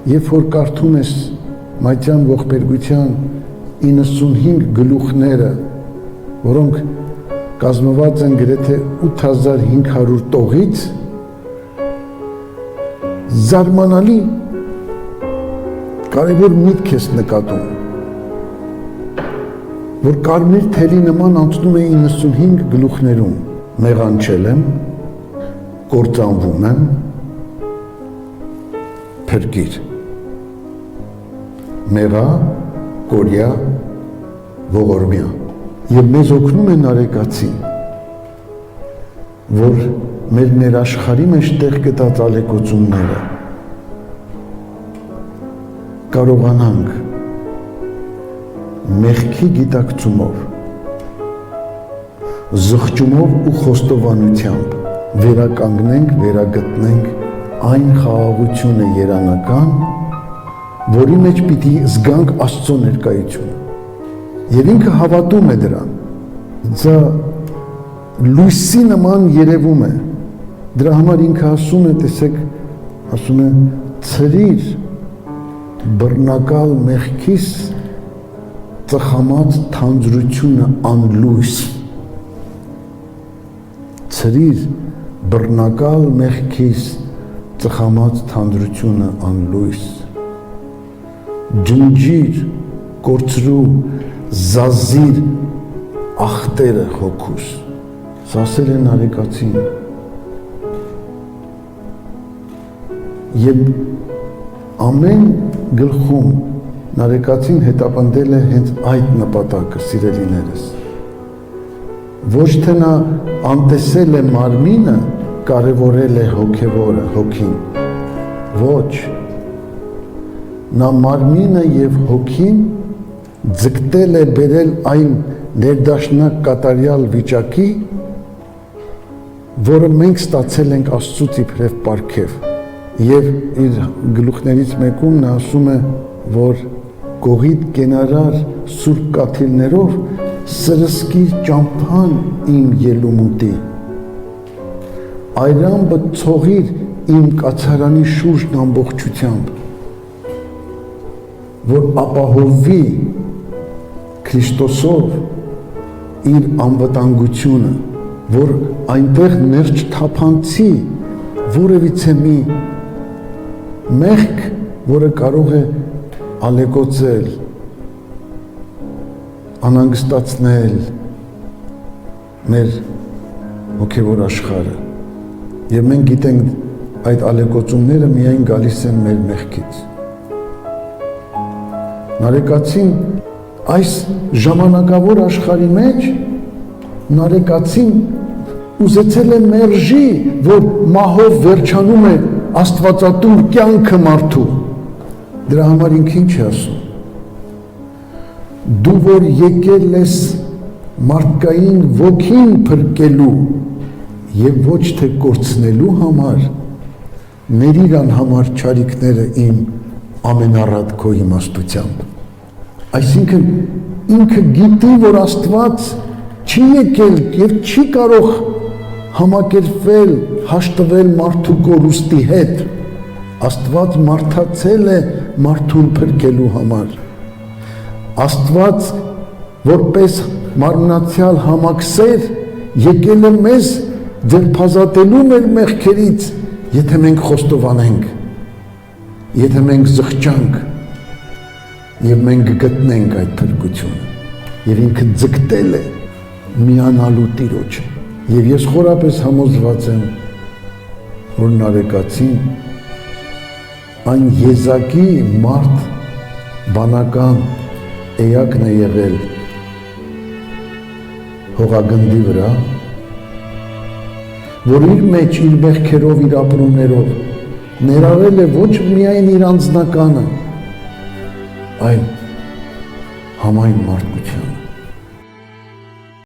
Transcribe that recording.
երբ որ կարդում ես Մայթյան ողբերգության 95 գլուխները, որոնք կազմված են գրեթե 8500 տողից, զարմանալի կարևոր միտք ես նկատում, որ կարմիր թելի նման անցնում է 95 գլուխներում, մեղանչել եմ, կործանվում եմ, փրկիր, մեղա, կորյա, ողորմյա, և մեզ օգնում է Նարեկացին, որ մեր ներաշխարի մեջ տեղ գտած ալեկոծումները կարողանանք մեղքի գիտակցումով, զղջումով ու խոստովանությամբ վերականգնենք, վերագտնենք այն խաղաղությունը երանական, որի մեջ պիտի զգանք Աստծո ներկայությունը։ Եվ ինքը հավատում է դրան, դա լույսի նման երևում է, դրա համար ինքը ասում է, տեսեք, ասում է, ցրիր բռնակալ մեղքիս ծխամած թանձրությունը անլույս, ցրիր բռնակալ մեղքիս ծխամած թանձրությունը անլույս, ջնջիր, կորցրու, զազիր ախտերը հոգուս, ասել է Նարեկացին, և ամեն գլխում Նարեկացին հետապնդել է հենց այդ նպատակը, սիրելիներս, ոչ թե նա անտեսել է մարմինը, կարևորել է հոգևորը, հոգին, ոչ, նա մարմինը և հոգին ձգտել է բերել այն ներդաշնակ կատարյալ վիճակի, որը մենք ստացել ենք Աստծուց իբրև պարգև, և իր գլուխներից մեկում նա ասում է, որ կողիդ կենարար սուրբ կաթիլներով սրսկիր ճամփան իմ ելումուտի, այրամբը ցողիր իմ կացարանի շուրջն ամբողջությամբ, որ ապահովվի Քրիստոսով իր անվտանգությունը, որ այնտեղ ներչթափանցի որևիցե մի մեղք, որը կարող է ալեկոծել, անհանգստացնել մեր հոգևոր աշխարհը, և մենք գիտենք այդ ալեկոծումները միայն գալիս են մեր մեղքից։ Նարեկացին այս ժամանակավոր աշխարհի մեջ Նարեկացին ուզեցել է մերժի, որ մահով վերջանում է աստվածատուր կյանքը մարդու։ Դրա համար ինքը ինչ է ասում։ Դու որ եկել ես մարդկային ոգին փրկելու և ոչ թե կորցնելու համար, ներիր անհամար չարիքները իմ ամենառատ քո իմաստությամբ։ Այսինքն ինքը գիտի, որ Աստված չի եկել և չի կարող համակերպվել, հաշտվել մարդու կորուստի հետ, Աստված մարդացել է մարդուն փրկելու համար, Աստված որպես մարմնացյալ համակսեր եկել է մեզ ձերբազատելու մեր մեղքերից, եթե մենք խոստովանենք, եթե մենք զղջանք, և մենք գտնենք այդ փրկությունը, և ինքը ձգտել է միանալու Տիրոջը, և ես խորապես համոզված եմ, որ Նարեկացին այն եզակի մարդ բանական էակն է եղել հողագնդի վրա, որ իր մեջ իր մեղքերով, իր ապրումներով ներառել է ոչ միայն իր անձնականը, այլ համայն մարդկությանը։